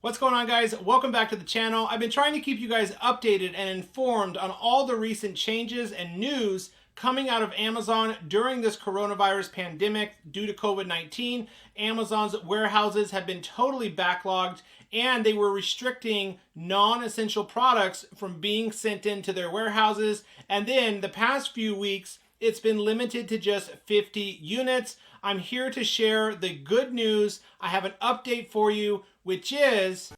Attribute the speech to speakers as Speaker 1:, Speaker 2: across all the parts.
Speaker 1: What's going on, guys? Welcome back to the channel. I've been trying to keep you guys updated and informed on all the recent changes and news coming out of Amazon during this coronavirus pandemic due to COVID-19. Amazon's warehouses have been totally backlogged and they were restricting non-essential products from being sent into their warehouses. And then the past few weeks, it's been limited to just 50 units. I'm here to share the good news. I have an update for you, which is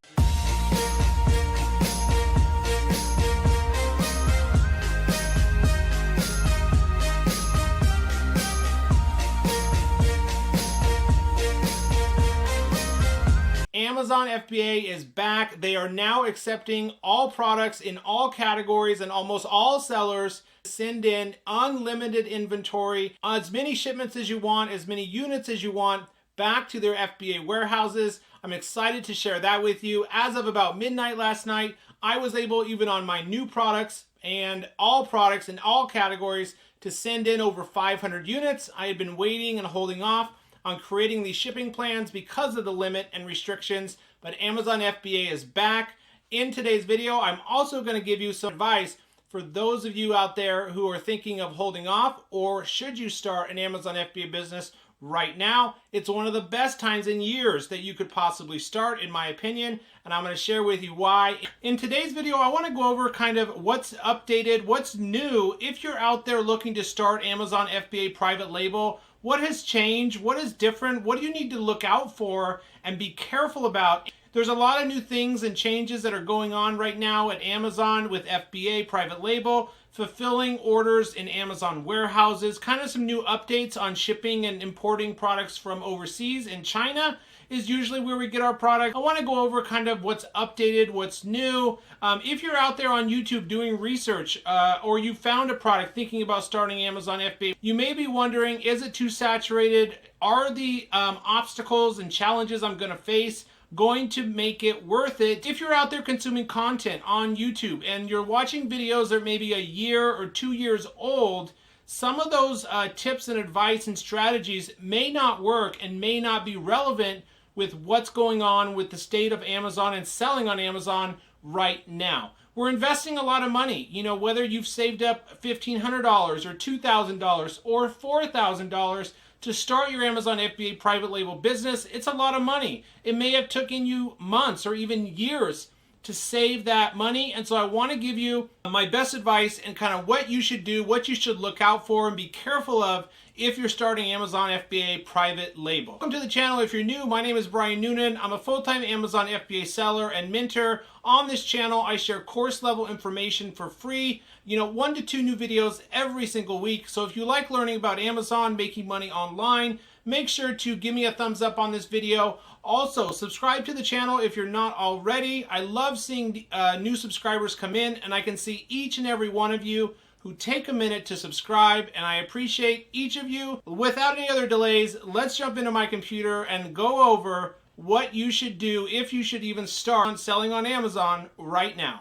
Speaker 1: Amazon FBA is back. They are now accepting all products in all categories, and almost all sellers send in unlimited inventory, as many shipments as you want, as many units as you want, back to their FBA warehouses. I'm excited to share that with you. As of about midnight last night, I was able, even on my new products and all products in all categories, to send in over 500 units. I had been waiting and holding off on creating these shipping plans because of the limit and restrictions, but Amazon FBA is back. In today's video, I'm also going to give you some advice for those of you out there who are thinking of holding off, or should you start an Amazon FBA business right now. It's one of the best times in years that you could possibly start, in my opinion, and I'm going to share with you why. In today's video, I want to go over kind of what's updated, what's new. If you're out there looking to start Amazon FBA private label, what has changed? What is different? What do you need to look out for and be careful about? There's a lot of new things and changes that are going on right now at Amazon with FBA private label, fulfilling orders in Amazon warehouses, kind of some new updates on shipping and importing products from overseas. In China is usually where we get our product. I want to go over kind of what's updated, what's new. If you're out there on YouTube doing research or you found a product thinking about starting Amazon FBA, you may be wondering, is it too saturated? Are the obstacles and challenges I'm going to face going to make it worth it? If you're out there consuming content on YouTube and you're watching videos that are maybe a year or 2 years old, some of those tips and advice and strategies may not work and may not be relevant with what's going on with the state of Amazon and selling on Amazon right now. We're investing a lot of money, you know, whether you've saved up $1,500 or $2,000 or $4,000 to start your Amazon FBA private label business. It's a lot of money. It may have taken you months or even years to save that money. And so I want to give you my best advice and kind of what you should do, what you should look out for and be careful of if you're starting Amazon FBA private label. Welcome to the channel. If you're new, my name is Brian Noonan. I'm a full-time Amazon FBA seller and mentor. On this channel, I share course level information for free, 1 to 2 new videos every single week. So if you like learning about Amazon, making money online, make sure to give me a thumbs up on this video. Also, subscribe to the channel if you're not already. I love seeing new subscribers come in, and I can see each and every one of you who take a minute to subscribe, and I appreciate each of you. Without any other delays, let's jump into my computer and go over what you should do if you should even start selling on Amazon right now.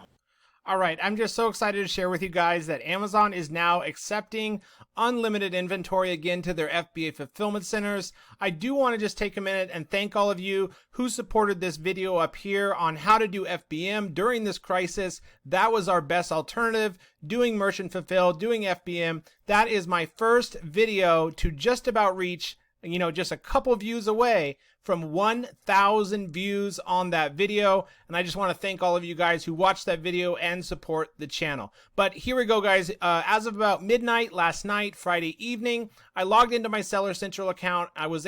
Speaker 1: All right, I'm just so excited to share with you guys that Amazon is now accepting unlimited inventory again to their FBA fulfillment centers. I do want to just take a minute and thank all of you who supported this video up here on how to do FBM during this crisis. That was our best alternative, doing merchant fulfill, doing FBM. That is my first video to just about reach, just a couple views away from 1,000 views on that video. And I just want to thank all of you guys who watched that video and support the channel. But here we go, guys. As of about midnight last night, Friday evening, I logged into my Seller Central account. I was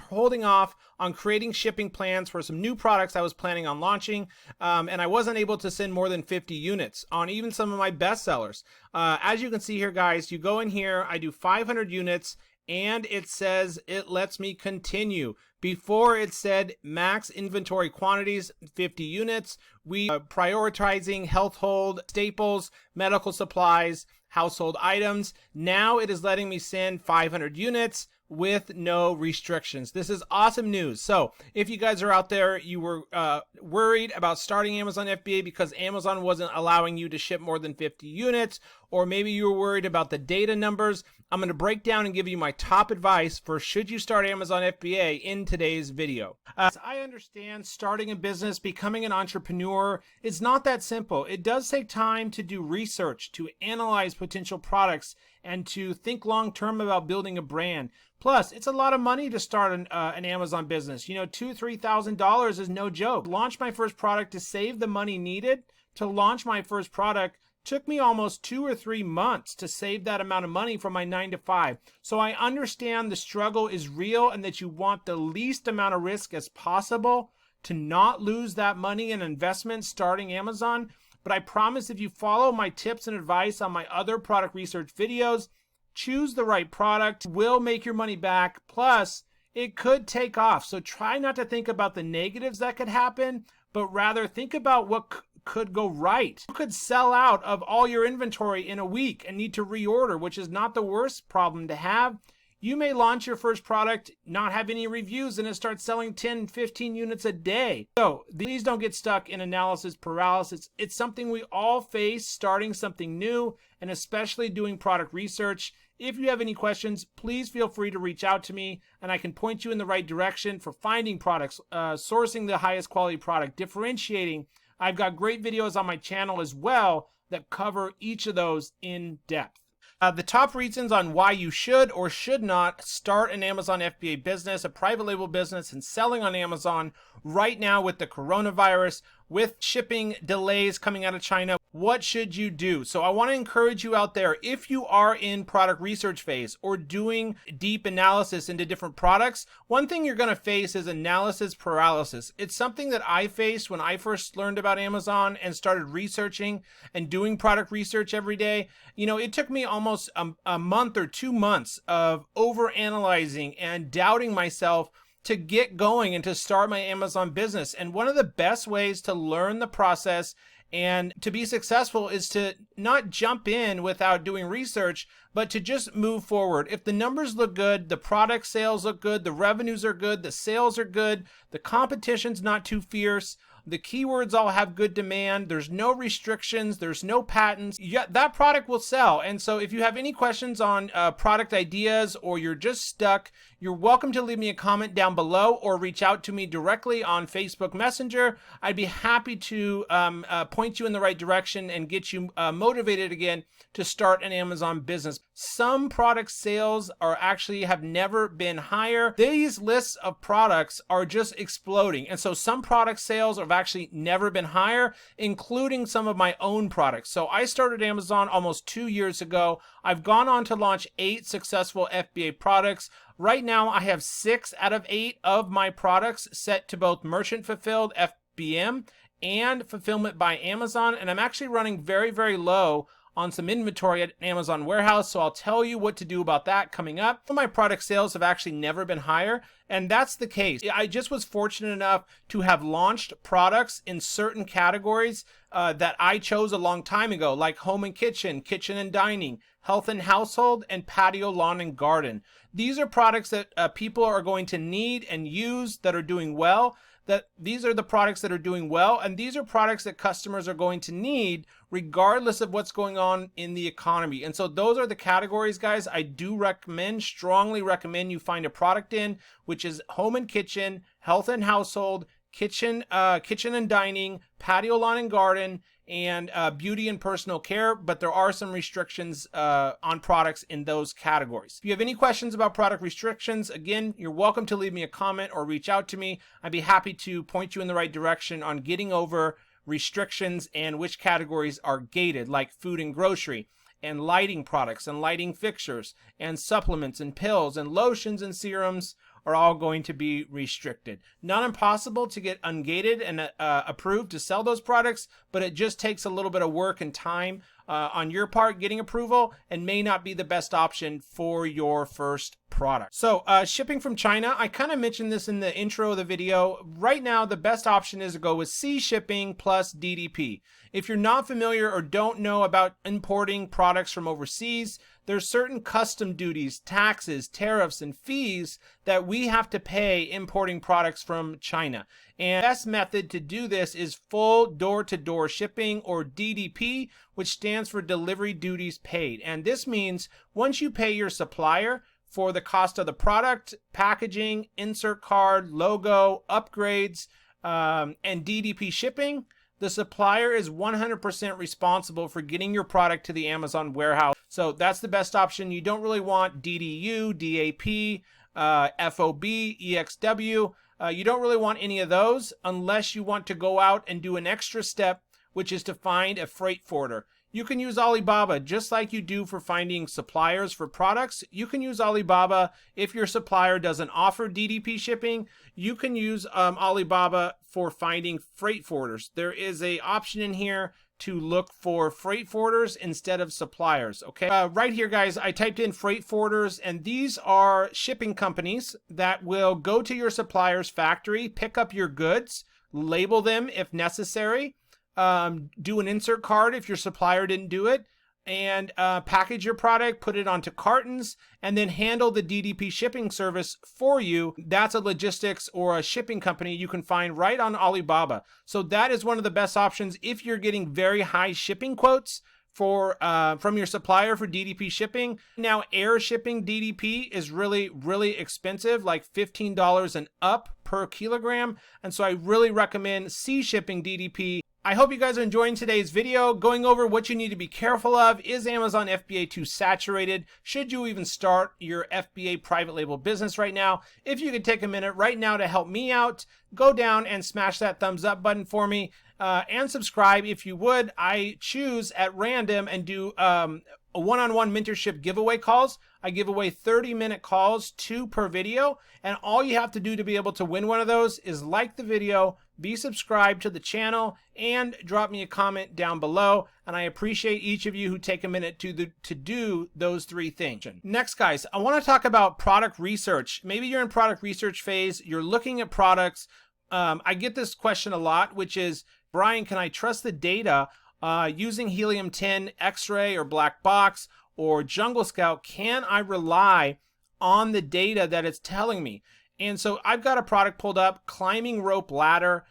Speaker 1: holding off on creating shipping plans for some new products I was planning on launching. And I wasn't able to send more than 50 units on even some of my best sellers. As you can see here, guys, you go in here, I do 500 units, and it says it lets me continue. Before it said max inventory quantities, 50 units. We are prioritizing household staples, medical supplies, household items. Now it is letting me send 500 units with no restrictions. This is awesome news. So if you guys are out there, you were worried about starting Amazon FBA because Amazon wasn't allowing you to ship more than 50 units, or maybe you were worried about the data numbers, I'm going to break down and give you my top advice for should you start Amazon FBA in today's video. As I understand, starting a business, becoming an entrepreneur, it's not that simple. It does take time to do research, to analyze potential products, and to think long-term about building a brand. Plus, it's a lot of money to start an Amazon business. You know, $2,000-$3,000 is no joke. Launch my first product to save the money needed to launch my first product took me almost 2 or 3 months to save that amount of money from my 9-to-5. So I understand the struggle is real and that you want the least amount of risk as possible to not lose that money and investment starting Amazon. But I promise if you follow my tips and advice on my other product research videos, choose the right product, will make your money back. Plus, it could take off. So try not to think about the negatives that could happen, but rather think about what could go right. You could sell out of all your inventory in a week and need to reorder, which is not the worst problem to have. You may launch your first product, not have any reviews, and it starts selling 10, 15 units a day. So please don't get stuck in analysis paralysis. It's something we all face starting something new, and especially doing product research. If you have any questions, please feel free to reach out to me, and I can point you in the right direction for finding products, sourcing the highest quality product, differentiating. I've got great videos on my channel as well that cover each of those in depth. The top reasons on why you should or should not start an Amazon FBA business, a private label business, and selling on Amazon right now with the coronavirus, with shipping delays coming out of China. What should you do? So I want to encourage you out there, if you are in product research phase or doing deep analysis into different products, one thing you're going to face is analysis paralysis. It's something that I faced when I first learned about Amazon and started researching and doing product research every day. You know, it took me almost a month or 2 months of overanalyzing and doubting myself to get going and to start my Amazon business. And one of the best ways to learn the process and to be successful is to not jump in without doing research, but to just move forward. If the numbers look good, the product sales look good, the revenues are good, the sales are good, the competition's not too fierce, the keywords all have good demand, there's no restrictions, there's no patents, that product will sell. And so if you have any questions on product ideas or you're just stuck, you're welcome to leave me a comment down below or reach out to me directly on Facebook Messenger. I'd be happy to point you in the right direction and get you motivated again to start an Amazon business. Some product sales are actually have never been higher. These lists of products are just exploding. And so some product sales have actually never been higher, including some of my own products. So I started Amazon almost 2 years ago. I've gone on to launch 8 successful FBA products. Right now, I have 6 out of 8 of my products set to both merchant fulfilled FBM and fulfillment by Amazon. And I'm actually running very, very low on some inventory at Amazon warehouse. So I'll tell you what to do about that coming up. My product sales have actually never been higher. And that's the case. I just was fortunate enough to have launched products in certain categories that I chose a long time ago, like home and kitchen, kitchen and dining, health and household, and patio, lawn, and garden. These are products that people are going to need and use that are doing well. These are the products that are doing well, and these are products that customers are going to need regardless of what's going on in the economy. And so those are the categories, guys, I do strongly recommend you find a product in, which is home and kitchen, health and household, kitchen and dining, patio, lawn, and garden, and beauty and personal care, but there are some restrictions on products in those categories. If you have any questions about product restrictions, again, you're welcome to leave me a comment or reach out to me. I'd be happy to point you in the right direction on getting over restrictions and which categories are gated, like food and grocery, and lighting products, and lighting fixtures, and supplements, and pills, and lotions, and serums are all going to be restricted. Not impossible to get ungated and approved to sell those products, but it just takes a little bit of work and time on your part getting approval, and may not be the best option for your first product. So shipping from China, I kind of mentioned this in the intro of the video. Right now, the best option is to go with sea shipping plus DDP. If you're not familiar or don't know about importing products from overseas, there's certain custom duties, taxes, tariffs, and fees that we have to pay importing products from China. And the best method to do this is full door-to-door shipping, or DDP, which stands for delivery duties paid. And this means once you pay your supplier for the cost of the product, packaging, insert card, logo, upgrades, and DDP shipping, the supplier is 100% responsible for getting your product to the Amazon warehouse. So that's the best option. You don't really want DDU, DAP, FOB, EXW. You don't really want any of those unless you want to go out and do an extra step, which is to find a freight forwarder. You can use Alibaba just like you do for finding suppliers for products. You can use Alibaba if your supplier doesn't offer DDP shipping. You can use Alibaba for finding freight forwarders. There is an option in here to look for freight forwarders instead of suppliers, okay? Right here, guys, I typed in freight forwarders, and these are shipping companies that will go to your supplier's factory, pick up your goods, label them if necessary, do an insert card if your supplier didn't do it, and package your product, put it onto cartons, and then handle the DDP shipping service for you. That's a logistics or a shipping company you can find right on Alibaba. So that is one of the best options if you're getting very high shipping quotes for from your supplier for DDP shipping. Now, air shipping DDP is really expensive, like $15 and up per kilogram, and so I really recommend sea shipping DDP. I hope you guys are enjoying today's video, going over what you need to be careful of. Is Amazon FBA too saturated? Should you even start your FBA private label business right now? If you could take a minute right now to help me out, go down and smash that thumbs up button for me, and subscribe if you would. I choose at random and do one-on-one mentorship giveaway calls. I give away 30-minute calls, 2 per video, and all you have to do to be able to win one of those is like the video, be subscribed to the channel, and drop me a comment down below. And I appreciate each of you who take a minute to do those 3 things. Next, guys, I want to talk about product research. Maybe you're in product research phase, you're looking at products. I get this question a lot, which is, Brian, can I trust the data using Helium-10, X-ray, or Black Box, or Jungle Scout? Can I rely on the data that it's telling me? And so I've got a product pulled up, climbing rope ladder.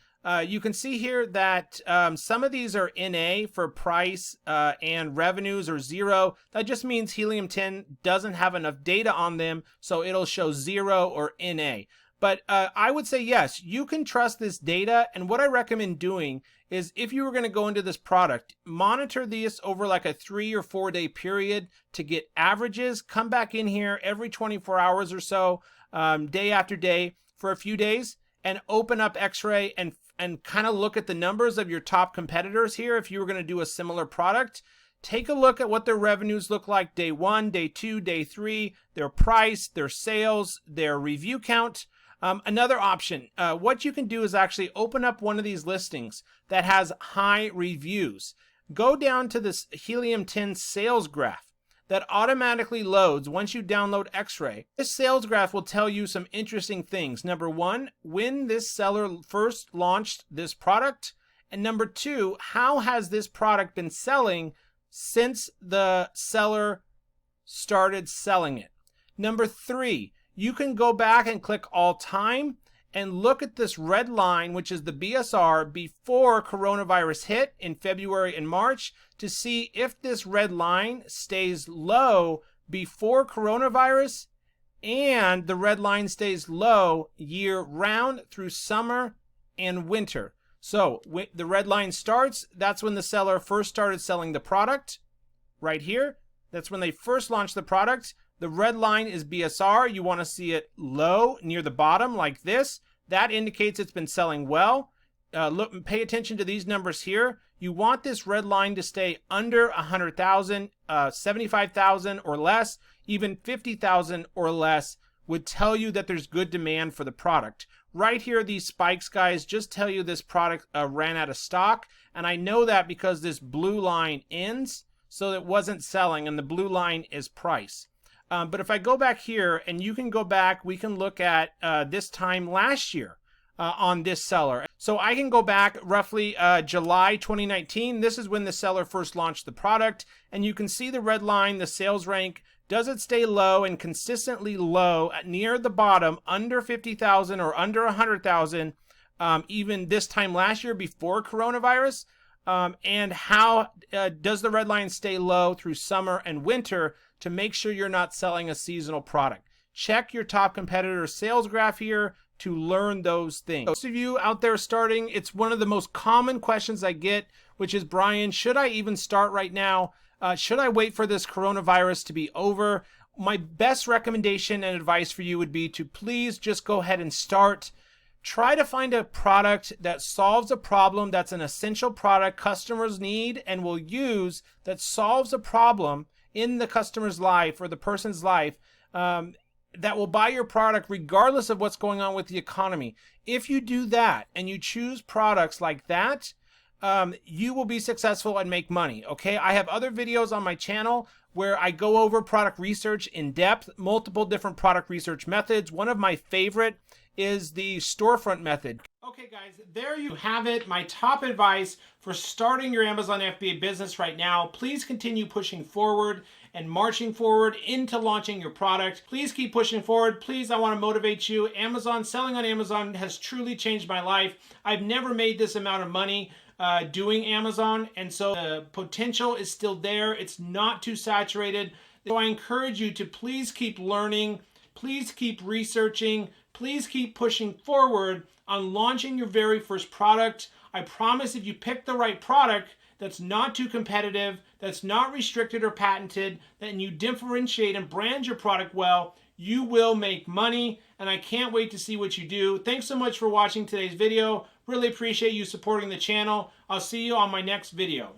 Speaker 1: You can see here that some of these are NA for price, and revenues are 0. That just means Helium-10 doesn't have enough data on them, so it'll show 0 or NA. But I would say yes, you can trust this data. And what I recommend doing is, if you were going to go into this product, monitor these over like a 3 or 4 day period to get averages. Come back in here every 24 hours or so, day after day for a few days, and open up X-ray and kind of look at the numbers of your top competitors here. If you were going to do a similar product, take a look at what their revenues look like day 1, day 2, day 3, their price, their sales, their review count. Another option, what you can do is actually open up one of these listings that has high reviews. Go down to this Helium-10 sales graph that automatically loads once you download X-ray. This sales graph will tell you some interesting things. Number 1, when this seller first launched this product. And number 2, how has this product been selling since the seller started selling it. Number 3, you can go back and click all time and look at this red line, which is the BSR before coronavirus hit in February and March, to see if this red line stays low before coronavirus and the red line stays low year round through summer and winter. So the red line starts, that's when the seller first started selling the product. Right here, that's when they first launched the product. The red line is BSR. You want to see it low near the bottom like this. That indicates it's been selling well. Look, pay attention to these numbers here. You want this red line to stay under 100,000, 75,000 or less. Even 50,000 or less would tell you that there's good demand for the product. Right here, these spikes, guys, just tell you this product ran out of stock. And I know that because this blue line ends, so it wasn't selling, and the blue line is price. But if I go back here, and you can go back, we can look at this time last year. on this seller. So I can go back roughly July 2019. This is when the seller first launched the product, and you can see the red line, the sales rank. Does it stay low and consistently low at near the bottom, under 50,000 or under 100,000, even this time last year before coronavirus? And how does the red line stay low through summer and winter to make sure you're not selling a seasonal product? Check your top competitor sales graph here to learn those things. Most of you out there starting, it's one of the most common questions I get, which is, Brian, should I even start right now? Should I wait for this coronavirus to be over? My best recommendation and advice for you would be to please just go ahead and start. Try to find a product that solves a problem that's an essential product customers need and will use, that solves a problem in the customer's life or the person's life, that will buy your product regardless of what's going on with the economy. If you do that and you choose products like that, you will be successful and make money. Okay, I have other videos on my channel where I go over product research in depth, multiple different product research methods. One of my favorite is the storefront method. Okay guys, there you have it. My top advice for starting your Amazon FBA business right now. Please continue pushing forward and marching forward into launching your product. Please keep pushing forward. Please, I want to motivate you. Selling on Amazon has truly changed my life. I've never made this amount of money doing Amazon, and so the potential is still there. It's not too saturated. So I encourage you to please keep learning, please keep researching, please keep pushing forward on launching your very first product. I promise if you pick the right product that's not too competitive, that's not restricted or patented, and you differentiate and brand your product well, you will make money, and I can't wait to see what you do. Thanks so much for watching today's video. Really appreciate you supporting the channel. I'll see you on my next video.